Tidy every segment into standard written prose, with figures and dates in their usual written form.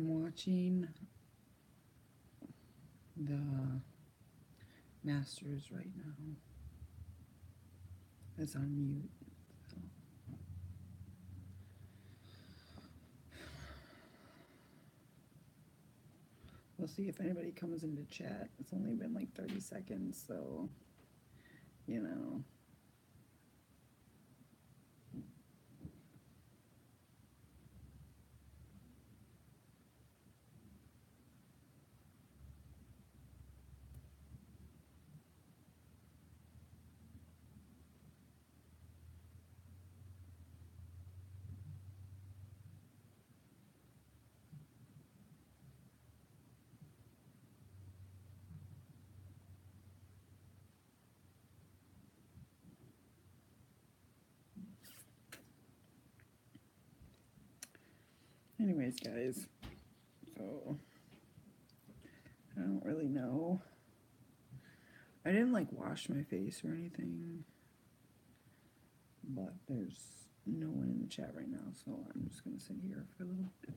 I'm watching the Masters right now. It's on mute. So. We'll see if anybody comes into chat. It's only been like 30 seconds, so, you know. Anyways, guys, so I don't really know. I didn't like wash my face or anything, but there's no one in the chat right now, so I'm just gonna sit here for a little bit.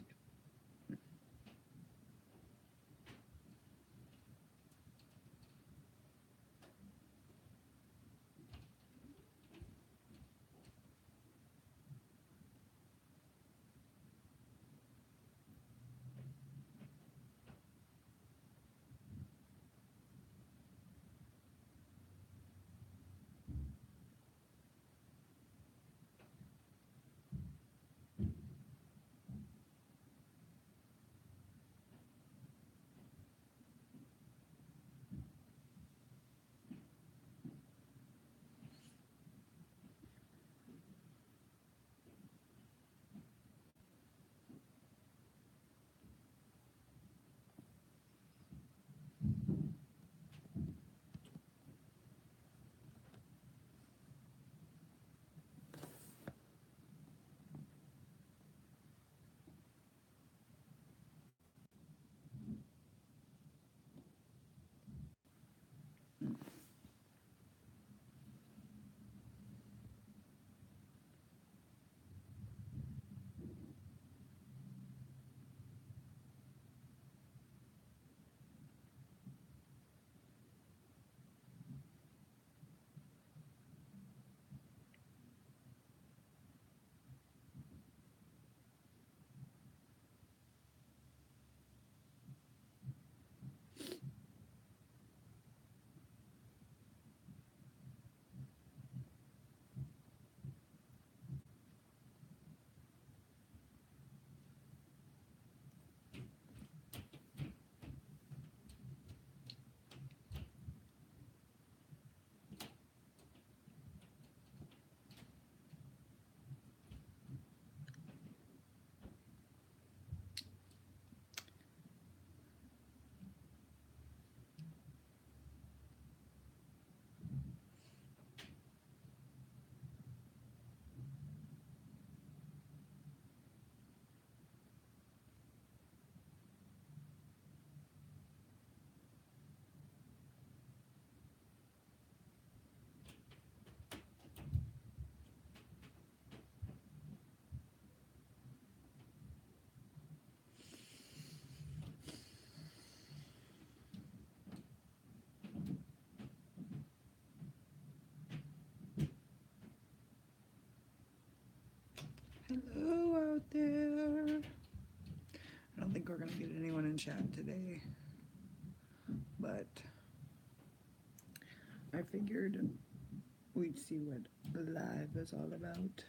Hello out there. I don't think we're gonna get anyone in chat today, but I figured we'd see what live is all about.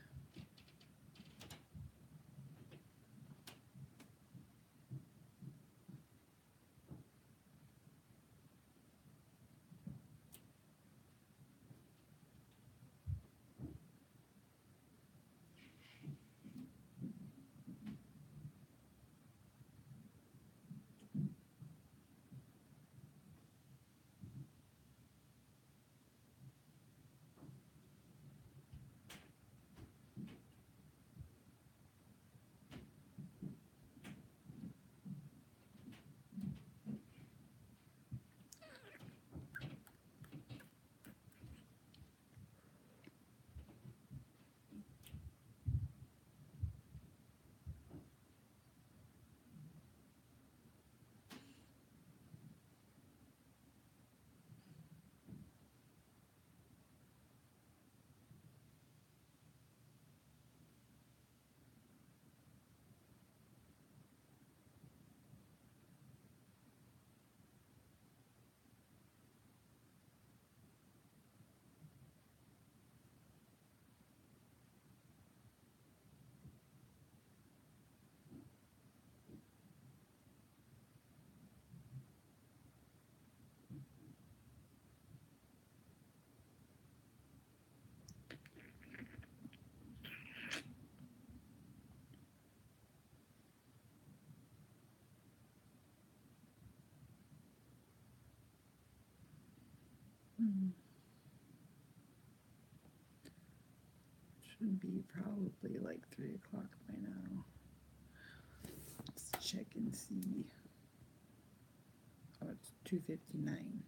Should be probably like 3 o'clock by now. Let's check and see. Oh, it's 2:59.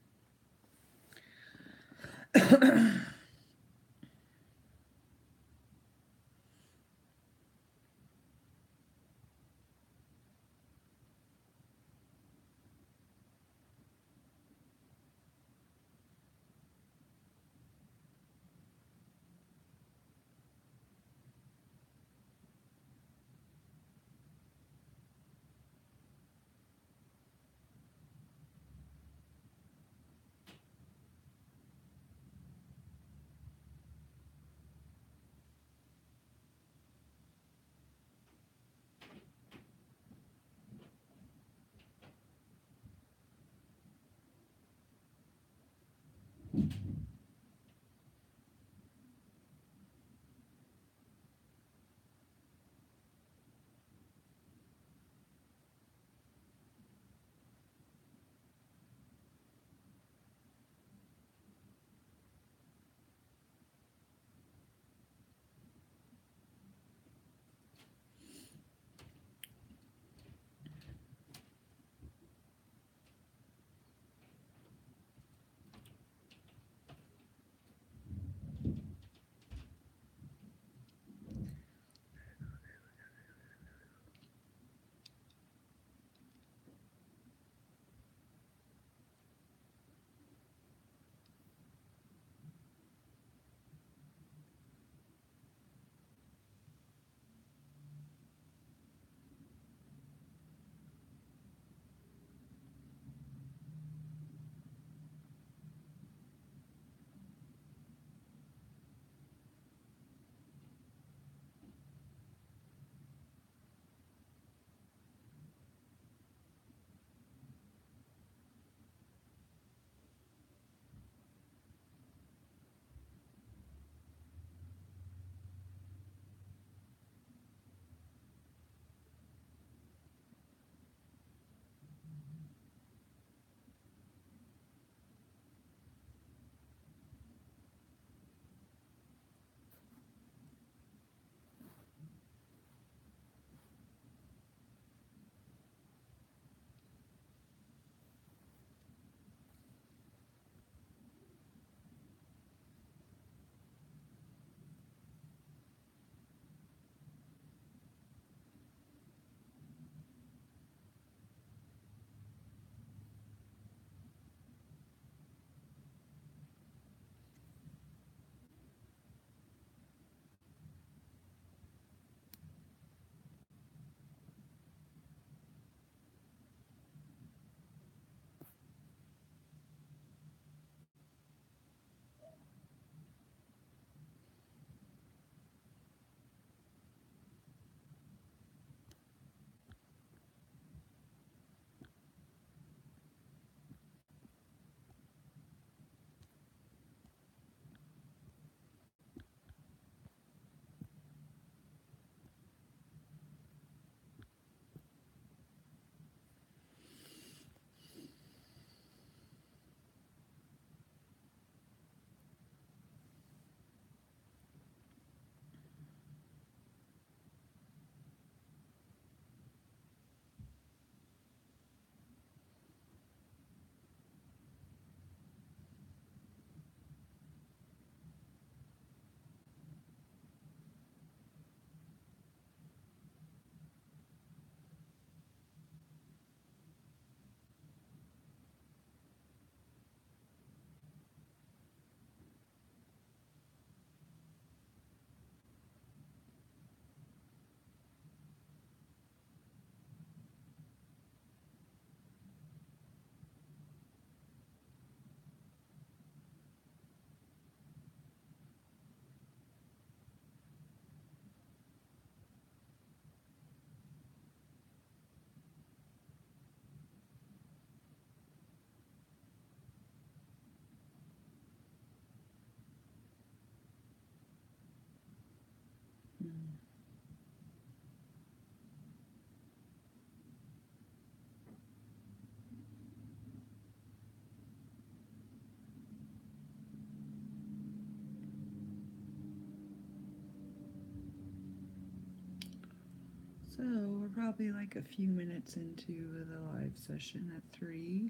So we're probably like a few minutes into the live session at 3.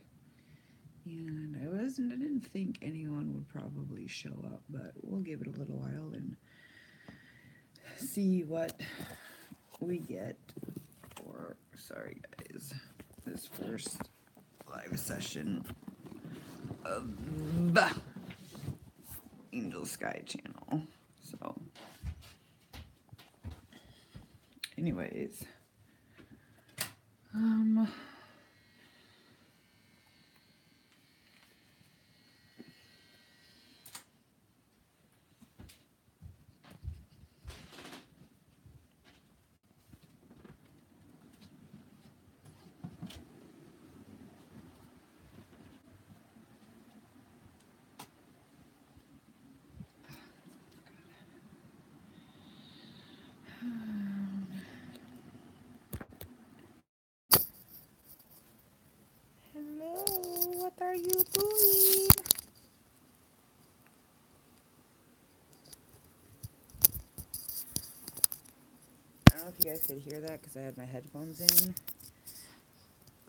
And I didn't think anyone would probably show up, but we'll give it a little while and see what we get for, sorry guys, this first live session of the Angel Sky channel. So anyways, hello, what are you doing? I don't know if you guys could hear that because I had my headphones in.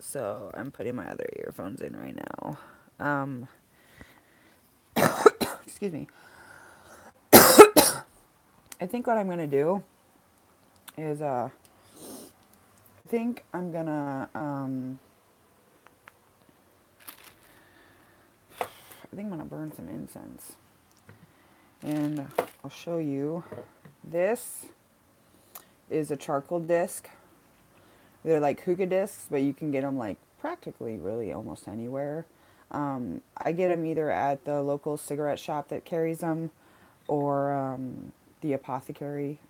So I'm putting my other earphones in right now. Excuse me. I think what I'm going to do is, I think I'm going to, burn some incense. And I'll show you. This is a charcoal disc. They're like hookah discs, but you can get them like practically really almost anywhere. I get them either at the local cigarette shop that carries them or the apothecary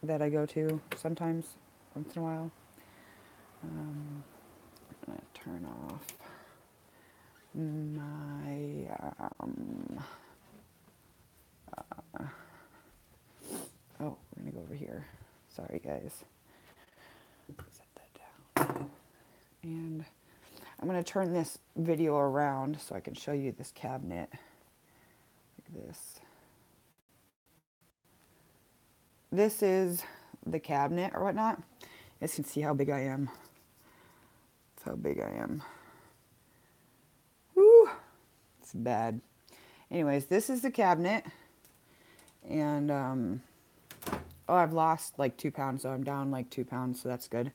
that I go to sometimes, once in a while. I'm going to turn off my... oh, we're going to go over here. Sorry, guys. Set that down. And I'm going to turn this video around so I can show you this cabinet. Like this. This is the cabinet or whatnot. You guys can see how big I am. That's how big I am. Woo! It's bad. Anyways, this is the cabinet. And, oh, I've lost like 2 pounds, so I'm down like 2 pounds, so that's good.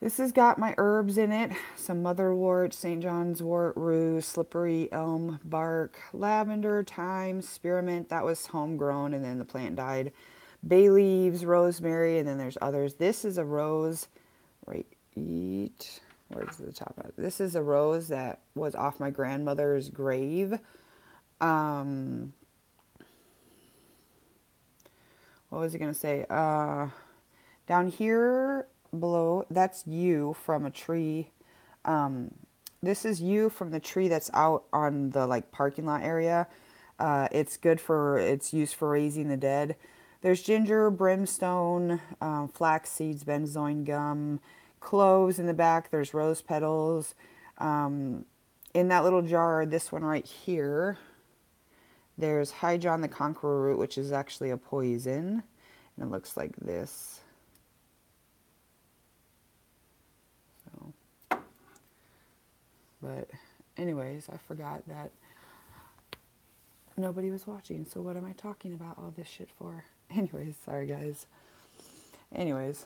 This has got my herbs in it. Some motherwort, St. John's wort, rue, slippery elm bark, lavender, thyme, spearmint. That was homegrown, and then the plant died. Bay leaves, rosemary, and then there's others. This is a rose, right? Where's the top of it? This is a rose that was off my grandmother's grave. What was I going to say? Down here below, that's yew from a tree. This is yew from the tree that's out on the like parking lot area. It's used for raising the dead. There's ginger, brimstone, flax seeds, benzoin gum, cloves in the back. There's rose petals. In that little jar, this one right here, there's Hydron the Conqueror root, which is actually a poison. And it looks like this. So, but anyways, I forgot that nobody was watching. So what am I talking about all this shit for? Anyways, sorry guys. Anyways,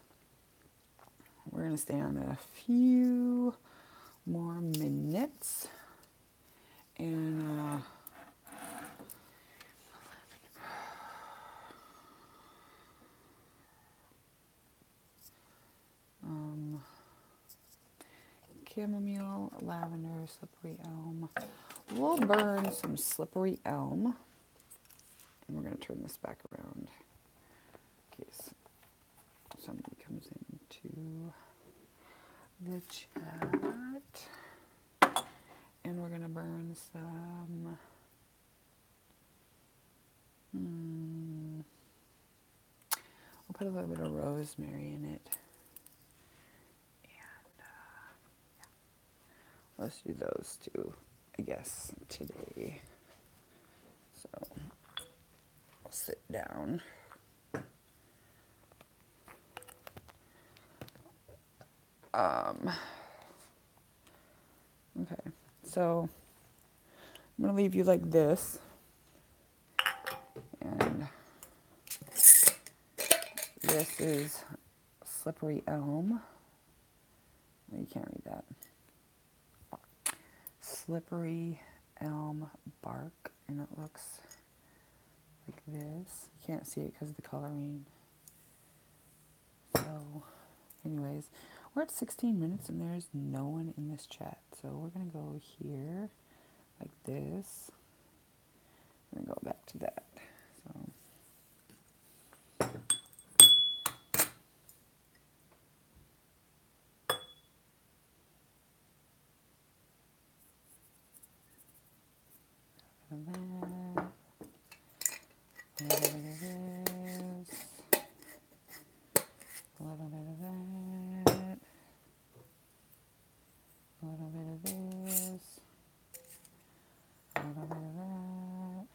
we're going to stay on a few more minutes. And, chamomile, lavender, slippery elm. We'll burn some slippery elm. And we're going to turn this back around in case somebody comes into the chat. And we're going to burn some... we'll put a little bit of rosemary in it. Let's do those two, I guess, today. So, I'll sit down. Okay, so I'm going to leave you like this. And this is Slippery Elm. You can't read that. Slippery Elm Bark, and it looks like this. You can't see it because of the coloring. So, anyways, we're at 16 minutes and there's no one in this chat. So we're going to go here, like this, and go back to that. So, and that, a little bit of this, a little bit of that, a little bit of this, a little bit of that,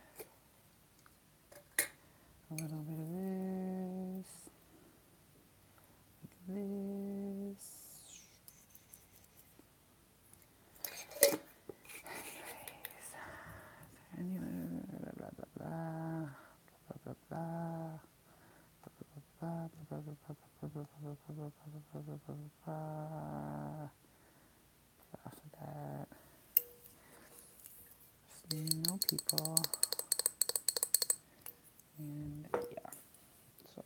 a little bit of this, like this. Anyways, blah, blah, blah, blah, blah, blah, blah. Off of that. Just no people. And yeah. So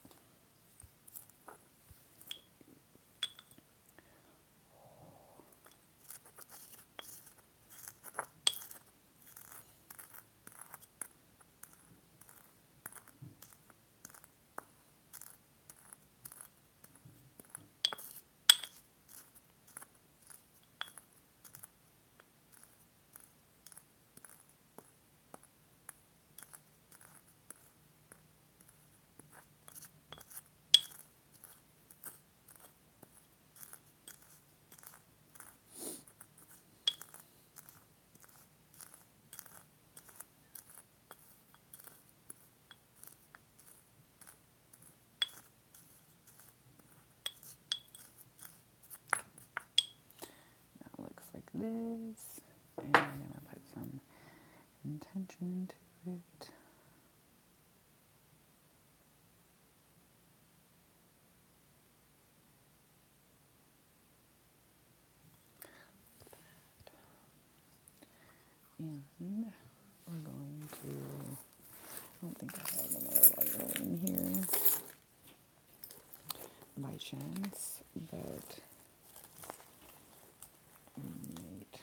now it looks like this. And I'm gonna put some intention to it. And we're going to, I don't think I have another lighter in here by chance, but wait.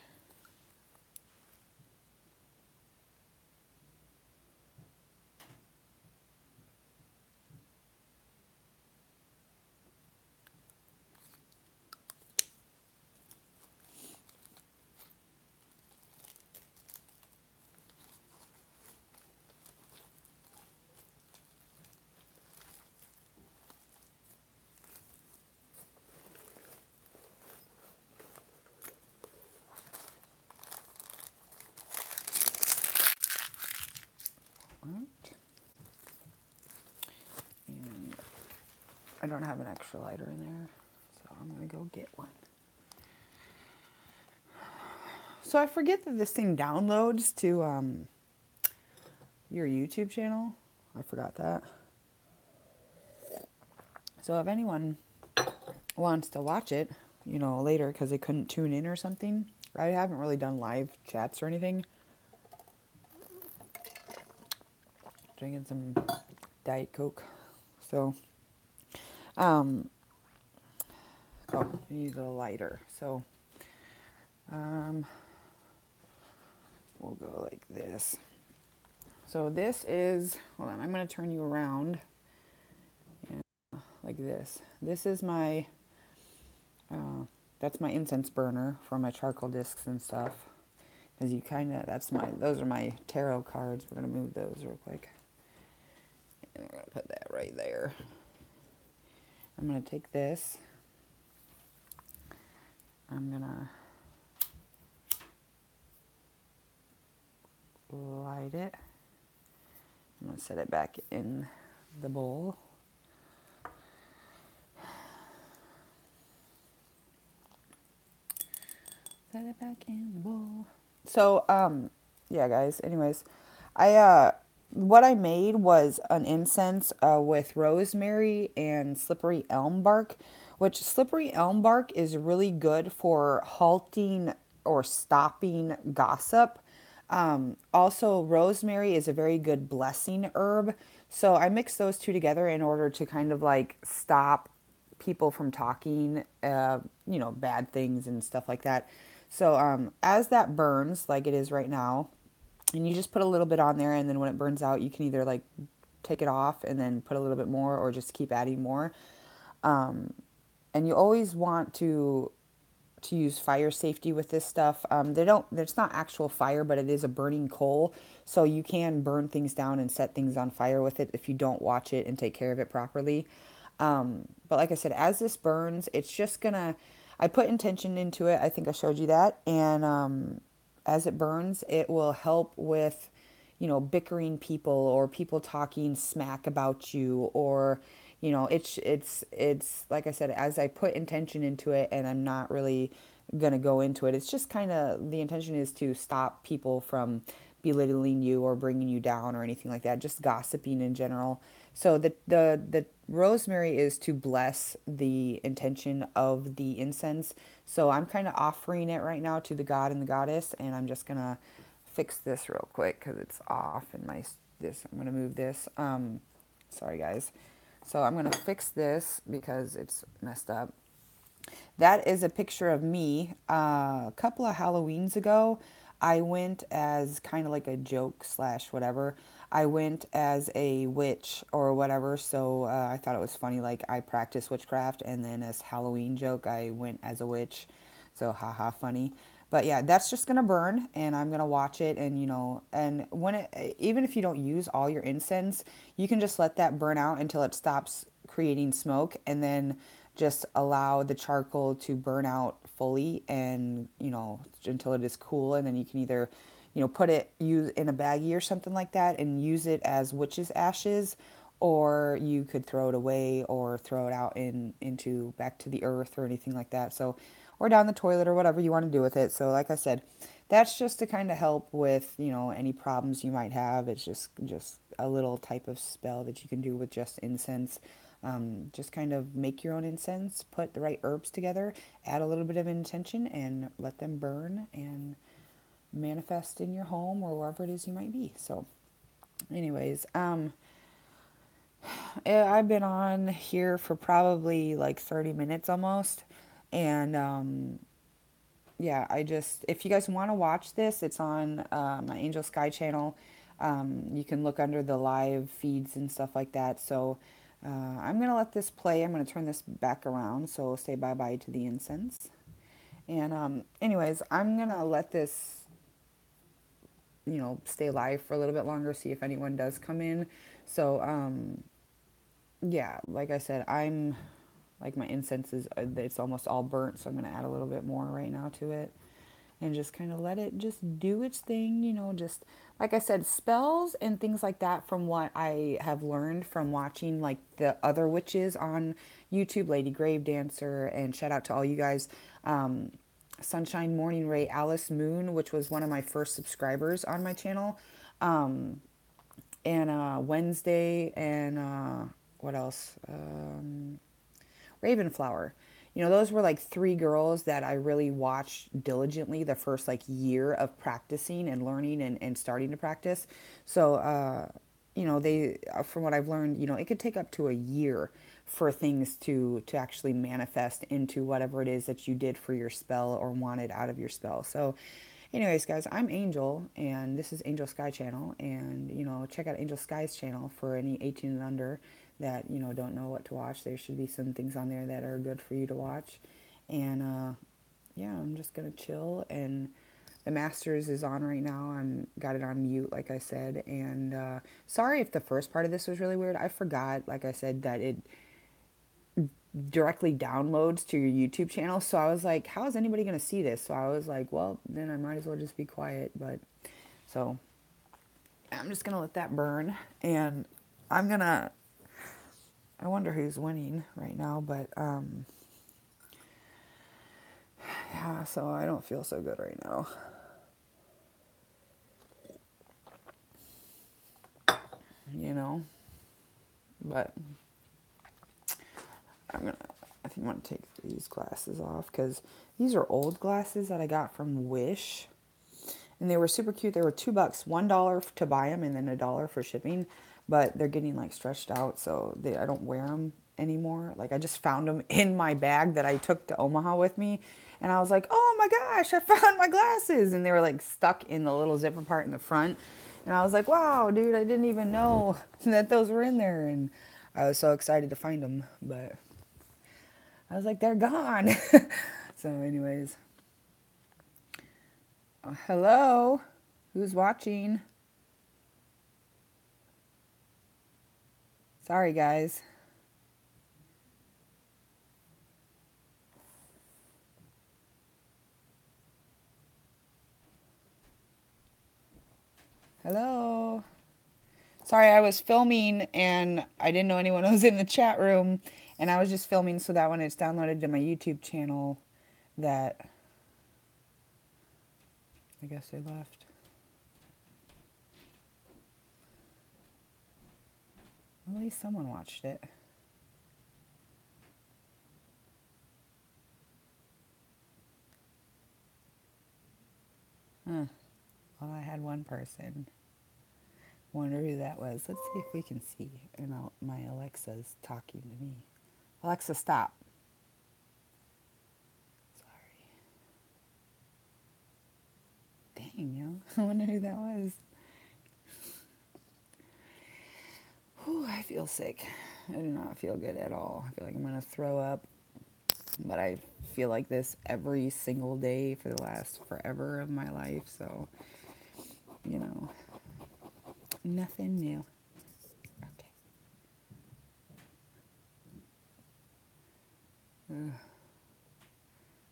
What? And I don't have an extra lighter in there, so I'm gonna go get one. So I forget that this thing downloads to your YouTube channel. I forgot that. So if anyone wants to watch it, you know, later because they couldn't tune in or something, I haven't really done live chats or anything. Drinking some Diet Coke. So, oh, you need a lighter. So, we'll go like this. So this is, hold on, I'm going to turn you around. And like this. This is my, that's my incense burner for my charcoal discs and stuff. Because you kind of, those are my tarot cards. We're going to move those real quick. And we're going to put that right there. I'm going to take this. I'm going to light it. I'm going to set it back in the bowl. Set it back in the bowl. So, yeah, guys. Anyways, I what I made was an incense with rosemary and slippery elm bark, which slippery elm bark is really good for halting or stopping gossip. Also, rosemary is a very good blessing herb. So I mix those two together in order to kind of like stop people from talking, bad things and stuff like that. So as that burns, like it is right now, and you just put a little bit on there, and then when it burns out, you can either like take it off and then put a little bit more, or just keep adding more. And you always want to use fire safety with this stuff. They don't. There's not actual fire, but it is a burning coal, so you can burn things down and set things on fire with it if you don't watch it and take care of it properly. But like I said, as this burns, it's just gonna. I put intention into it. I think I showed you that, and as it burns, it will help with, bickering people or people talking smack about you, or it's like I said, as I put intention into it, and I'm not really gonna go into it. It's just kind of the intention is to stop people from belittling you or bringing you down or anything like that. Just gossiping in general. So the rosemary is to bless the intention of the incense. So I'm kind of offering it right now to the god and the goddess, and I'm just gonna fix this real quick because it's off in my this. I'm gonna move this. Sorry guys. So I'm gonna fix this because it's messed up. That is a picture of me. A couple of Halloweens ago, I went as kind of like a joke slash whatever. I went as a witch or whatever, so I thought it was funny. Like I practice witchcraft, and then as Halloween joke, I went as a witch. So haha, funny. But yeah, that's just gonna burn, and I'm gonna watch it, and and when it, even if you don't use all your incense, you can just let that burn out until it stops creating smoke, and then just allow the charcoal to burn out fully, and until it is cool, and then you can either put it use in a baggie or something like that and use it as witch's ashes, or you could throw it away or throw it out into back to the earth or anything like that. So, or down the toilet or whatever you want to do with it. So like I said, that's just to kind of help with any problems you might have. It's just a little type of spell that you can do with just incense. Just kind of make your own incense, put the right herbs together, add a little bit of intention, and let them burn and manifest in your home or wherever it is you might be. So, anyways, I've been on here for probably like 30 minutes almost, and yeah, if you guys want to watch this, it's on my Angel Sky channel. You can look under the live feeds and stuff like that. So I'm going to let this play. I'm going to turn this back around. So say bye-bye to the incense. And anyways, I'm going to let this, stay live for a little bit longer, see if anyone does come in. So yeah, like I said, like my incense is, it's almost all burnt. So I'm going to add a little bit more right now to it. And just kind of let it just do its thing, just like I said, spells and things like that, from what I have learned from watching like the other witches on YouTube, Lady Grave Dancer, and shout out to all you guys, Sunshine Morning Ray, Alice Moon, which was one of my first subscribers on my channel, and Wednesday, and what else? Ravenflower. Those were like three girls that I really watched diligently the first like year of practicing and learning and starting to practice. So, they, from what I've learned, it could take up to a year for things to actually manifest into whatever it is that you did for your spell or wanted out of your spell. So, anyways, guys, I'm Angel, and this is Angel Sky Channel, and check out Angel Sky's channel for any 18 and under that don't know what to watch. There should be some things on there that are good for you to watch. And yeah, I'm just gonna chill, and the Masters is on right now. I'm got it on mute, like I said. And sorry if the first part of this was really weird. I forgot, like I said, that it directly downloads to your YouTube channel. So I was like, how is anybody gonna see this? So I was like, well, then I might as well just be quiet. But so I'm just gonna let that burn, and I wonder who's winning right now, but Yeah, so I don't feel so good right now. You know? But I think I'm gonna take these glasses off because these are old glasses that I got from Wish. And they were super cute. They were $2, $1 to buy them and then $1 for shipping. But they're getting like stretched out, so I don't wear them anymore. Like I just found them in my bag that I took to Omaha with me. And I was like, oh my gosh, I found my glasses. And they were like stuck in the little zipper part in the front. And I was like, wow, dude, I didn't even know that those were in there. And I was so excited to find them. But I was like, they're gone. So anyways, hello, who's watching? Sorry, guys. Hello. Sorry, I was filming and I didn't know anyone was in the chat room. And I was just filming so that when it's downloaded to my YouTube channel, that I guess they left. Well, at least someone watched it. Huh. Well, I had one person. Wonder who that was. Let's see if we can see. And my Alexa's talking to me. Alexa, stop. Sorry. Dang, yo. I wonder who that was. Whew, I feel sick. I do not feel good at all. I feel like I'm going to throw up. But I feel like this every single day for the last forever of my life. So, you know, nothing new. Okay.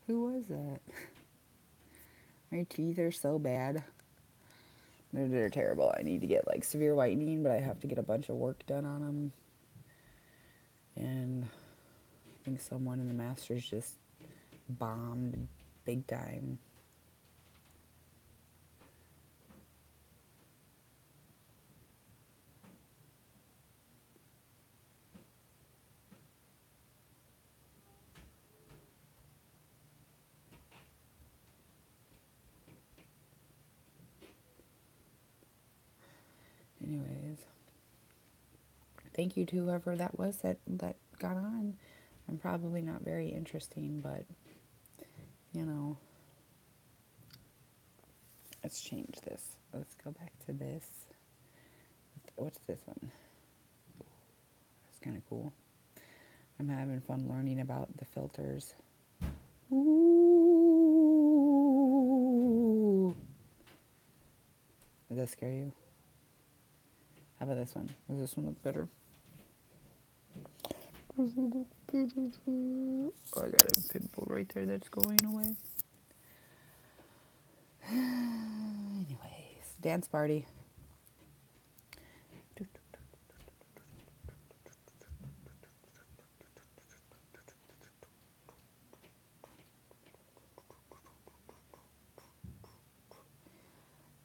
Who was that? My teeth are so bad. They're terrible. I need to get like severe whitening, but I have to get a bunch of work done on them. And I think someone in the Masters just bombed big time. Anyways, thank you to whoever that was that got on. I'm probably not very interesting, but you know, let's change this. Let's go back to this. What's this one? That's kind of cool. I'm having fun learning about the filters. Ooh. Does that scare you? How about this one? Does this one look better? Oh, I got a pimple right there that's going away. Anyways, dance party.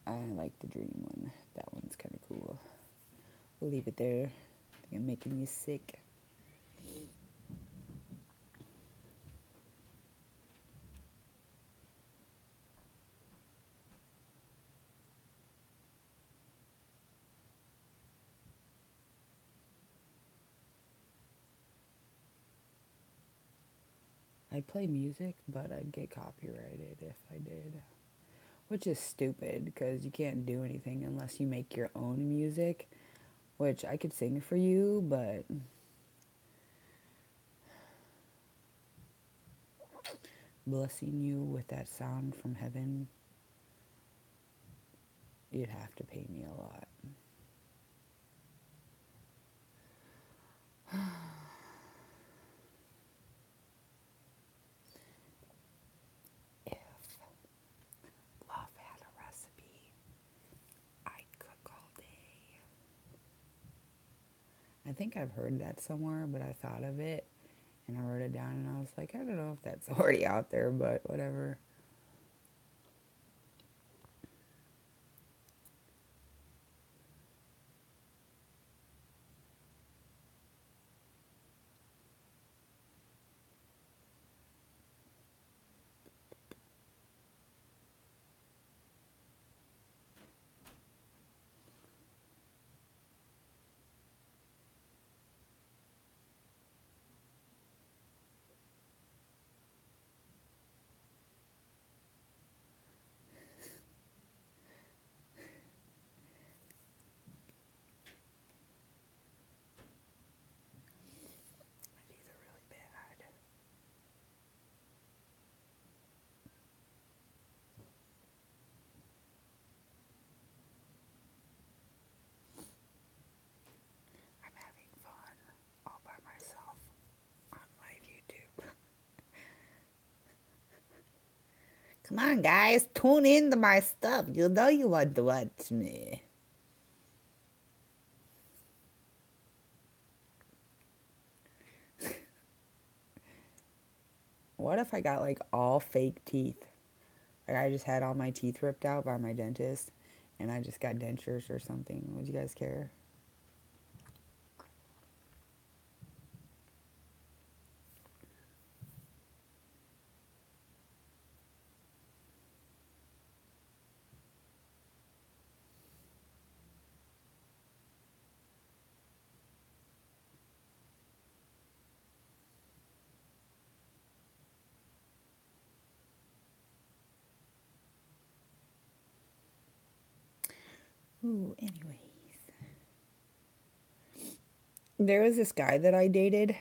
I like the dream one. That one's kind of cool. We'll leave it there. I think I'm making you sick. I'd play music, but I'd get copyrighted if I did. Which is stupid because you can't do anything unless you make your own music. Which I could sing for you, but blessing you with that sound from heaven, you'd have to pay me a lot. If love had a recipe, I'd cook all day. I think I've heard that somewhere, but I thought of it And I wrote it down and I was like, I don't know if that's already out there, but whatever. These are really bad. I'm having fun all by myself on live YouTube. Come on, guys, tune into my stuff. You know you want to watch me. What if I got like all fake teeth? Like I just had all my teeth ripped out by my dentist and I just got dentures or something. Would you guys care? Ooh, anyways. There was this guy that I dated.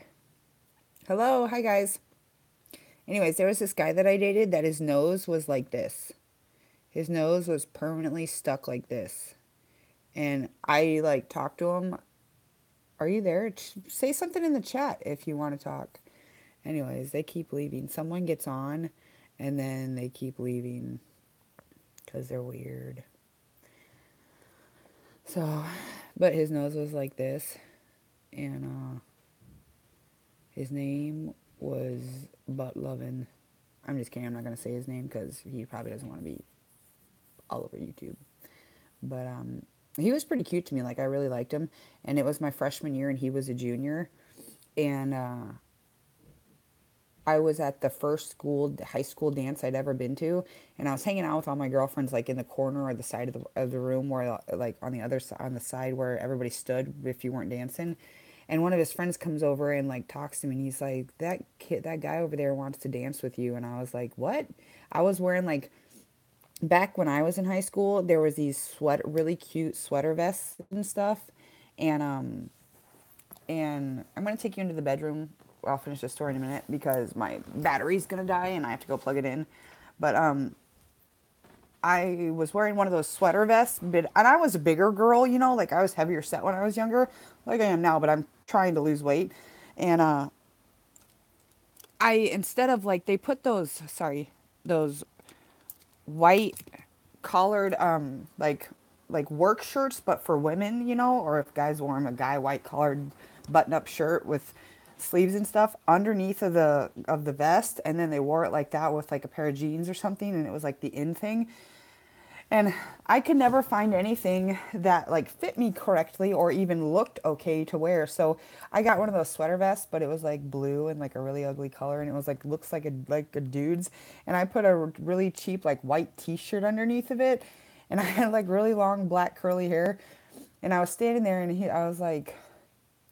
Hello, hi guys. Anyways, there was this guy that I dated that his nose was like this. His nose was permanently stuck like this. And I like talked to him. Are you there? Say something in the chat if you want to talk. Anyways, they keep leaving. Someone gets on and then they keep leaving because they're weird. So, but his nose was like this. And his name was Butt Lovin'. I'm just kidding. I'm not going to say his name because he probably doesn't want to be all over YouTube. But he was pretty cute to me. Like, I really liked him. And it was my freshman year and he was a junior. And I was at the first high school dance I'd ever been to, and I was hanging out with all my girlfriends, like in the corner or the side of the room, where like on the other side, on the side where everybody stood if you weren't dancing. And one of his friends comes over and like talks to me, and he's like, that guy over there wants to dance with you." And I was like, "What?" I was wearing like back when I was in high school, there was these really cute sweater vests and stuff, and I'm going to take you into the bedroom. I'll finish the story in a minute because my battery's going to die and I have to go plug it in. But I was wearing one of those sweater vests, and I was a bigger girl, you know, like I was heavier set when I was younger, like I am now, but I'm trying to lose weight. And instead of like, they put those white collared, like work shirts, but for women, you know, or if guys wore them, a white collared button up shirt with sleeves and stuff underneath of the vest, and then they wore it like that with like a pair of jeans or something, and it was like the in thing. And I could never find anything that like fit me correctly or even looked okay to wear. So I got one of those sweater vests, but it was like blue and like a really ugly color, and it was like looks like a dude's. And I put a really cheap like white T-shirt underneath of it, and I had like really long black curly hair. And I was standing there, and I was like,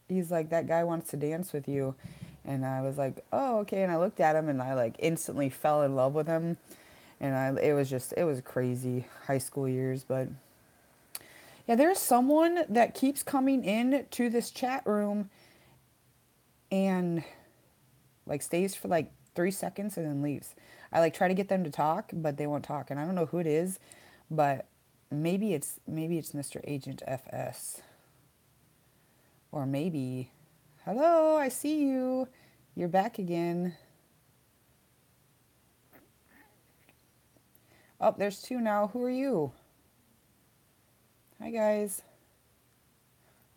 he's like, "That guy wants to dance with you." And I was like, "Oh, okay." And I looked at him and I like instantly fell in love with him. And it was crazy high school years. But yeah, there's someone that keeps coming in to this chat room and like stays for like 3 seconds and then leaves. I like try to get them to talk, but they won't talk. And I don't know who it is, but maybe it's Mr. Agent FS. Or maybe, hello, I see you. You're back again. Oh, there's two now. Who are you? Hi, guys.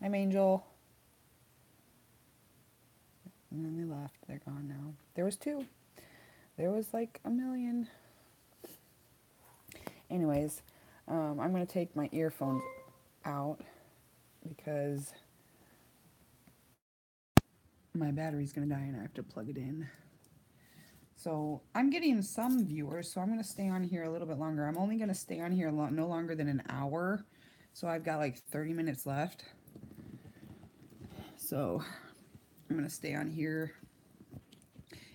I'm Angel. And then they left. They're gone now. There was two. There was like a million. Anyways, I'm going to take my earphones out because my battery's going to die and I have to plug it in. So I'm getting some viewers, so I'm going to stay on here a little bit longer. I'm only going to stay on here no longer than an hour. So I've got like 30 minutes left. So I'm going to stay on here.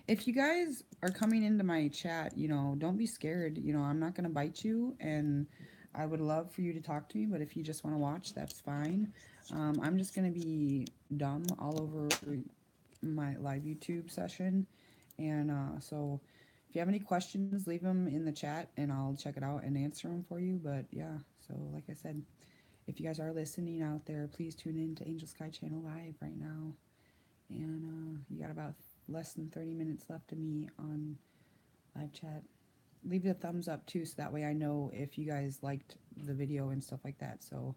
If you guys are coming into my chat, don't be scared. I'm not going to bite you, and I would love for you to talk to me, but if you just want to watch, that's fine. I'm just going to be dumb all over my live YouTube session. And so if you have any questions, leave them in the chat and I'll check it out and answer them for you. But yeah, so like I said, if you guys are listening out there, please tune in to Angel Sky Channel Live right now. And you got about less than 30 minutes left of me on live chat. Leave a thumbs up too, so that way I know if you guys liked the video and stuff like that. So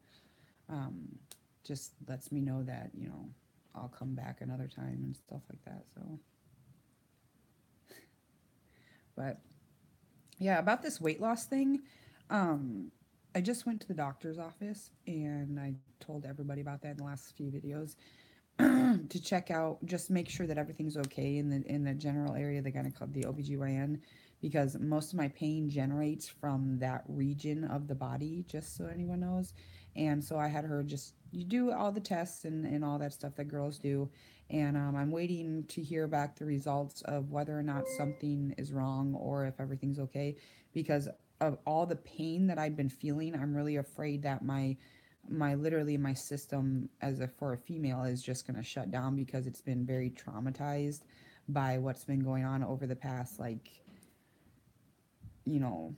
just lets me know that, I'll come back another time and stuff like that. So, but yeah, about this weight loss thing, I just went to the doctor's office and I told everybody about that in the last few videos. To check out, just make sure that everything's okay in the general area, they kind of called the OBGYN, because most of my pain generates from that region of the body, just so anyone knows. And so I had her just, you do all the tests and all that stuff that girls do. And I'm waiting to hear back the results of whether or not something is wrong or if everything's okay, because of all the pain that I've been feeling. I'm really afraid that literally my system for a female is just going to shut down, because it's been very traumatized by what's been going on over the past, like, you know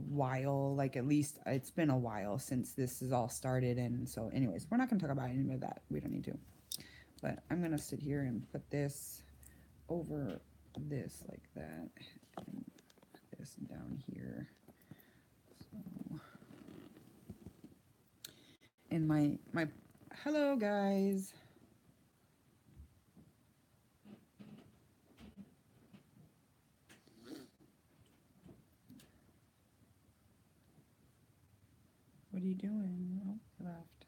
while, like, at least it's been a while since this has all started. And so anyways, we're not going to talk about any of that, we don't need to. But I'm going to sit here and put this over this like that, and put this down here. So, and my hello guys. What are you doing? Oh, you left.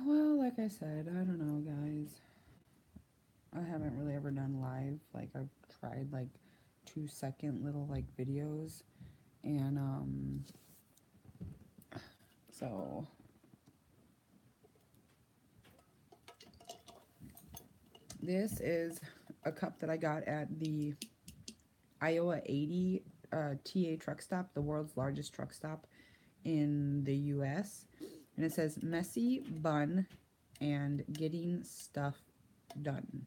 Well, like I said, I don't know, guys. I haven't really ever done live. Like, I've tried like 2-second little like videos, and so this is a cup that I got at the Iowa 80 TA truck stop, the world's largest truck stop in the US. And it says messy bun and getting stuff done.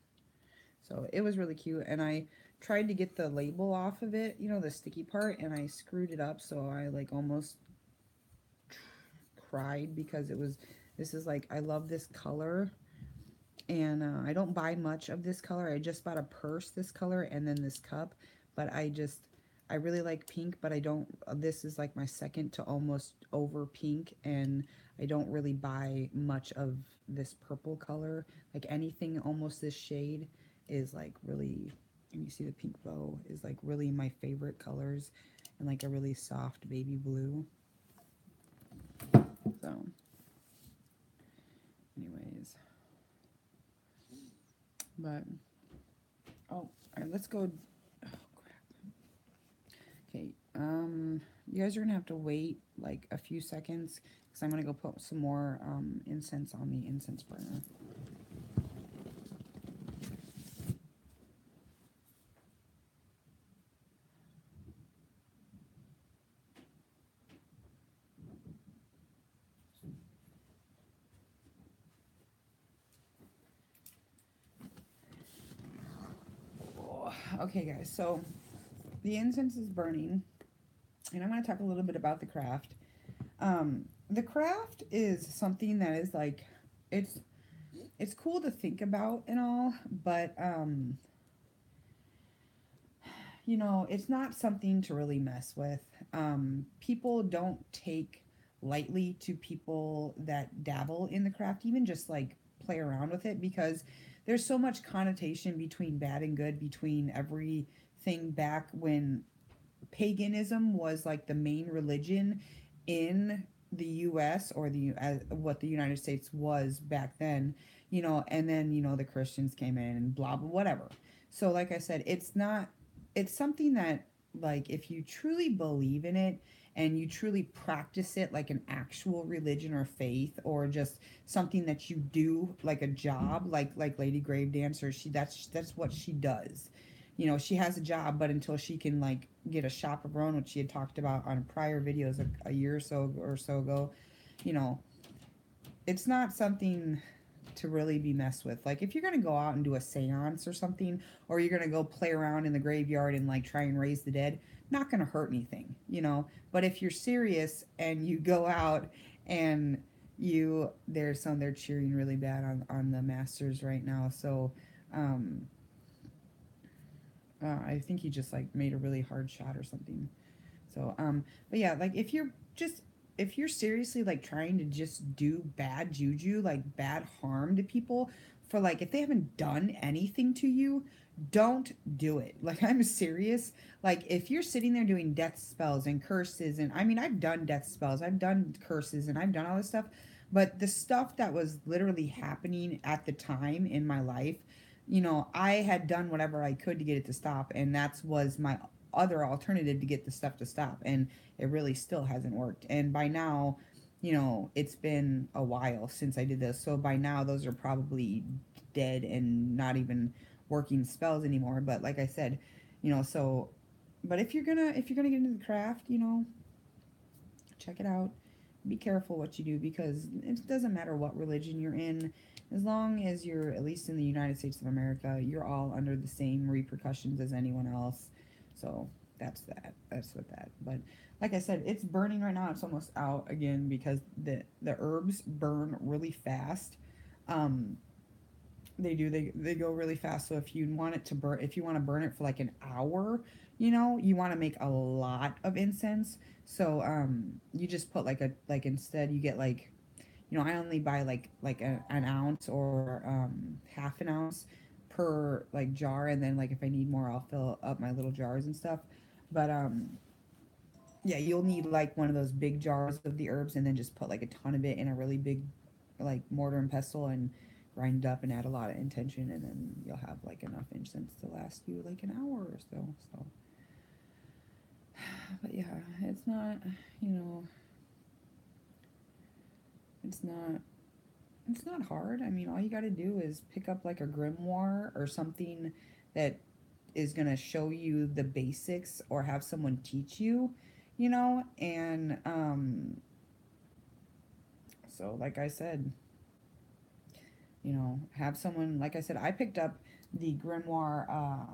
So it was really cute. And I tried to get the label off of it, the sticky part, and I screwed it up. So I like almost cried, because this is like, I love this color. And I don't buy much of this color. I just bought a purse this color and then this cup. But I really like pink, but I don't, this is like my second to almost over pink, and I don't really buy much of this purple color. Like anything almost this shade is like really, and you see the pink bow is like really my favorite colors, and like a really soft baby blue. So anyways, but, oh, all right, let's go. Oh, crap. Okay, you guys are gonna have to wait like a few seconds, because I'm gonna go put some more incense on the incense burner. Okay, guys, so the incense is burning, and I'm going to talk a little bit about the craft. The craft is something that is like, it's cool to think about and all, but it's not something to really mess with. People don't take lightly to people that dabble in the craft, even just like play around with it because there's so much connotation between bad and good, between everything back when paganism was like the main religion in the US, or what the United States was back then, and then, the Christians came in and blah blah whatever. So like I said, it's something that, like, if you truly believe in it and you truly practice it like an actual religion or faith, or just something that you do like a job, like Lady Grave Dancer, that's what she does. She has a job, but until she can like get a shop of her own, which she had talked about on prior videos a year or so ago, you know, it's not something to really be messed with. Like, if you're gonna go out and do a seance or something, or you're gonna go play around in the graveyard and like try and raise the dead, not gonna hurt anything. But if you're serious and you go out and they're cheering really bad on the Masters right now. So um I think he just like made a really hard shot or something. So, but yeah, like if you're seriously like trying to just do bad juju, like bad harm to people, for like if they haven't done anything to you, don't do it. Like, I'm serious. Like, if you're sitting there doing death spells and curses, and I mean, I've done death spells, I've done curses, and I've done all this stuff, but the stuff that was literally happening at the time in my life, I had done whatever I could to get it to stop, and that was my other alternative to get the stuff to stop, and it really still hasn't worked. And by now, it's been a while since I did this, so by now those are probably dead and not even working spells anymore. But like I said, so, but if you're gonna get into the craft, check it out. Be careful what you do, because it doesn't matter what religion you're in. As long as you're at least in the United States of America, you're all under the same repercussions as anyone else. So that's that. That's what that. But like I said, it's burning right now. It's almost out again because the herbs burn really fast. Um, they do. They go really fast. So if you want to burn it for like an hour, you want to make a lot of incense. So you just put instead you get like, I only buy an ounce, or half an ounce per like jar, and then like if I need more, I'll fill up my little jars and stuff. But yeah, you'll need like one of those big jars of the herbs, and then just put like a ton of it in a really big like mortar and pestle, and grind it up and add a lot of intention, and then you'll have like enough incense to last you like an hour or so. So, but yeah, it's not, you know, it's not it's not hard. I mean, all you got to do is pick up like a grimoire or something that is going to show you the basics, or have someone teach you, and so like I said, have someone, like I said, I picked up the grimoire. I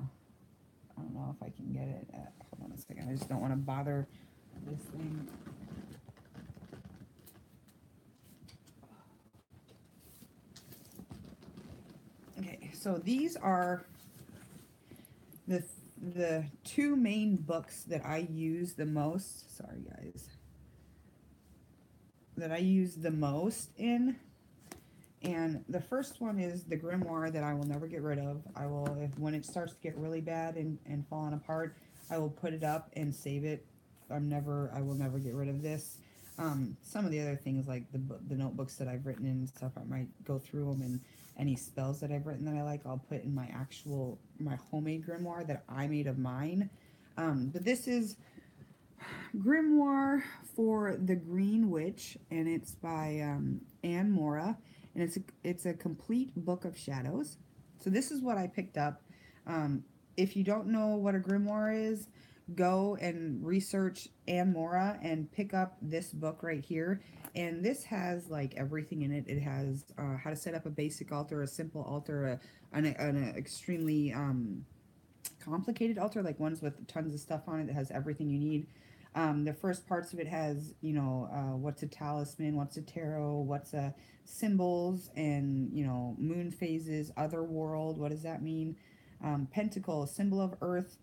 don't know if I can get it. Hold on a second. I just don't want to bother this thing. Okay, so these are the the two main books that I use the most. Sorry, guys. That I use the most in. And the first one is the grimoire that I will never get rid of. When it starts to get really bad and falling apart, I will put it up and save it. I will never get rid of this. Some of the other things, like the notebooks that I've written and stuff, I might go through them, and any spells that I've written that I like, I'll put in my homemade grimoire that I made of mine. But this is Grimoire for the Green Witch, and it's by Anne Mora, and it's a complete book of shadows. So this is what I picked up. If you don't know what a grimoire is, go and research Anne Mora and pick up this book right here. And this has like everything in it. It has how to set up a basic altar, a simple altar, an extremely complicated altar, like ones with tons of stuff on it that has everything you need. The first parts of it has, what's a talisman, what's a tarot, what's a symbols, and, moon phases, other world, what does that mean? Pentacle, symbol of earth,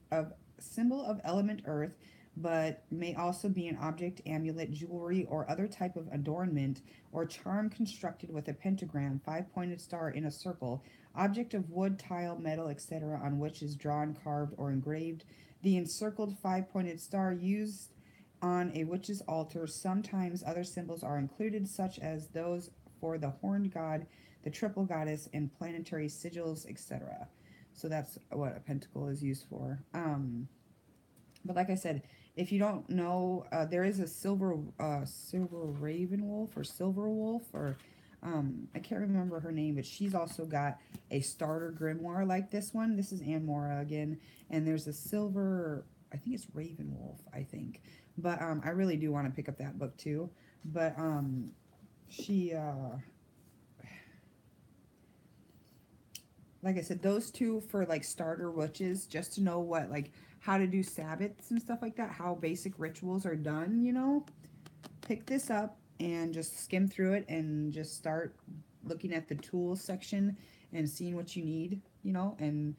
symbol of element earth, but may also be an object, amulet, jewelry, or other type of adornment or charm constructed with a pentagram, five-pointed star in a circle, object of wood, tile, metal, etc., on which is drawn, carved, or engraved. The encircled five-pointed star used on a witch's altar. Sometimes other symbols are included, such as those for the horned god, the triple goddess, and planetary sigils, etc. So that's what a pentacle is used for. But like I said, if you don't know, there is a silver raven wolf or silver wolf or I can't remember her name, but she's also got a starter grimoire like this one. This is Anne Mora again, and there's a silver. I think it's Raven Wolf. I think, but I really do want to pick up that book too. But she like I said, those two for like starter witches, just to know what like how to do sabbats and stuff like that, how basic rituals are done, you know. Pick this up and just skim through it and just start looking at the tools section and seeing what you need, you know. And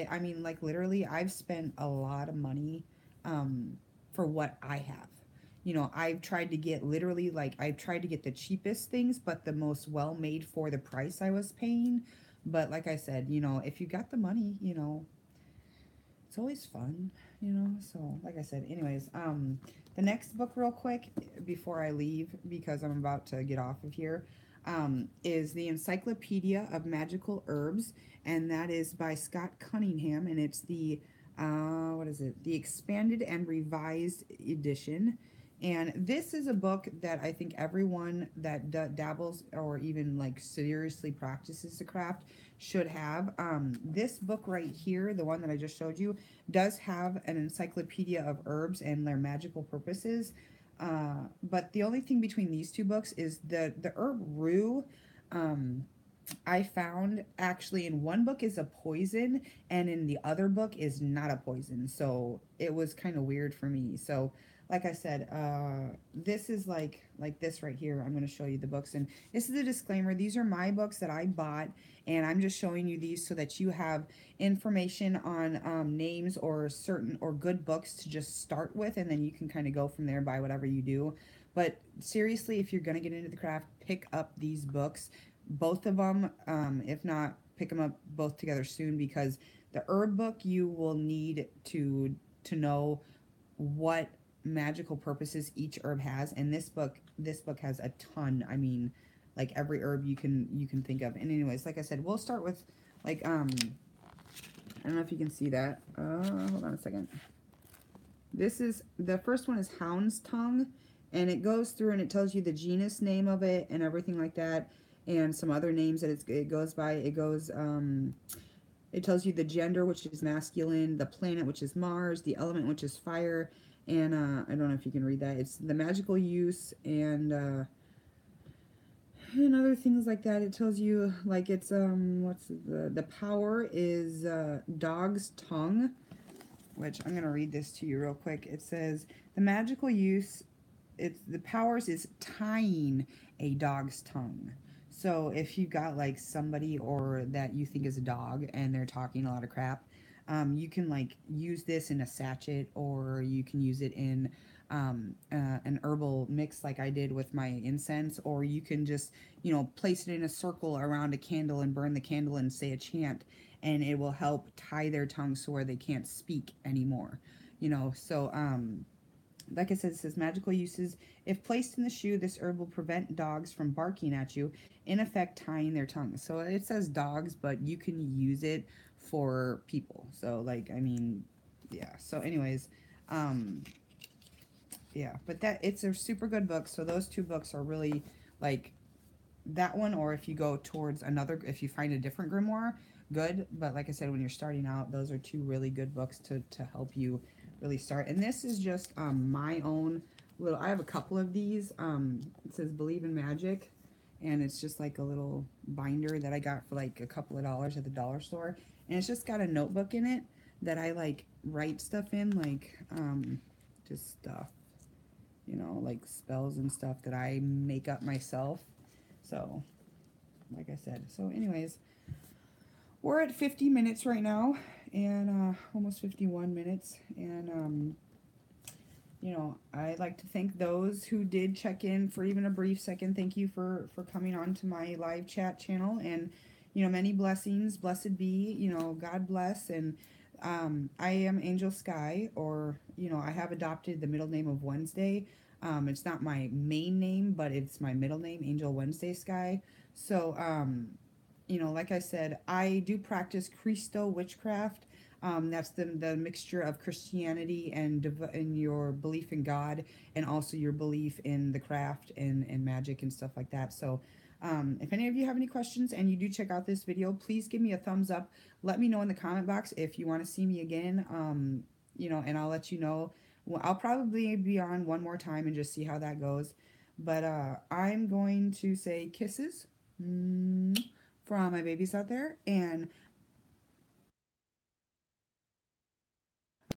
I mean, like literally, I've spent a lot of money for what I have. You know, I've tried to get literally like I've tried to get the cheapest things, but the most well made for the price I was paying. But like I said, you know, if you got the money, you know, it's always fun, you know. So like I said, anyways, the next book real quick before I leave because I'm about to get off of here, is the Encyclopedia of Magical Herbs, and that is by Scott Cunningham, and it's the what is it, the expanded and revised edition. And this is a book that I think everyone that dabbles or even like seriously practices the craft should have. This book right here, the one that I just showed you, does have an encyclopedia of herbs and their magical purposes. But the only thing between these two books is the herb rue. Um, I found actually in one book is a poison and in the other book is not a poison. So it was kind of weird for me. So like I said, this is like this right here. I'm going to show you the books, and this is a disclaimer. These are my books that I bought, and I'm just showing you these so that you have information on names or certain or good books to just start with, and then you can kind of go from there, buy whatever you do. But seriously, if you're going to get into the craft, pick up these books, both of them. If not, pick them up both together soon, because the herb book you will need to know what magical purposes each herb has, and this book has a ton. I mean, like every herb you can think of. And anyways, like I said, we'll start with like I don't know if you can see that. Hold on a second. This is the first one is hound's tongue, and it goes through and it tells you the genus name of it and everything like that, and some other names that it goes by. It tells you the gender, which is masculine, the planet, which is Mars, the element, which is fire, and I don't know if you can read that. It's the magical use and other things like that. It tells you like it's what's the power is dog's tongue, which I'm gonna read this to you real quick. It says the magical use, it's the powers is tying a dog's tongue. So if you got like somebody or that you think is a dog and they're talking a lot of crap, you can like use this in a sachet, or you can use it in an herbal mix like I did with my incense, or you can just, you know, place it in a circle around a candle and burn the candle and say a chant, and it will help tie their tongue so where they can't speak anymore. You know, so like I said, it says magical uses. If placed in the shoe, this herb will prevent dogs from barking at you, in effect tying their tongue. So it says dogs, but you can use it for people. So like, I mean, yeah. So anyways, um, yeah. But that it's a super good book. So those two books are really like that one, or if you go towards another, if you find a different grimoire, good. But like I said, when you're starting out, those are two really good books to help you really start. And this is just my own little, I have a couple of these. It says Believe in Magic, and it's just like a little binder that I got for like a couple of dollars at the dollar store, and it's just got a notebook in it that I like write stuff in, like just stuff, you know, like spells and stuff that I make up myself. So like I said. So, anyways, we're at 50 minutes right now, and almost 51 minutes. And I'd like to thank those who did check in for even a brief second. Thank you for coming on to my live chat channel, and many blessings. Blessed be, God bless. And I am Angel Sky, or I have adopted the middle name of Wednesday. It's not my main name, but it's my middle name, Angel Wednesday Sky. So like I said, I do practice Christo witchcraft. That's the mixture of Christianity and your belief in God, and also your belief in the craft and magic and stuff like that. So, if any of you have any questions and you do check out this video, please give me a thumbs up. Let me know in the comment box if you want to see me again. And I'll let you know. Well, I'll probably be on one more time and just see how that goes. But I'm going to say kisses. For all my babies out there. And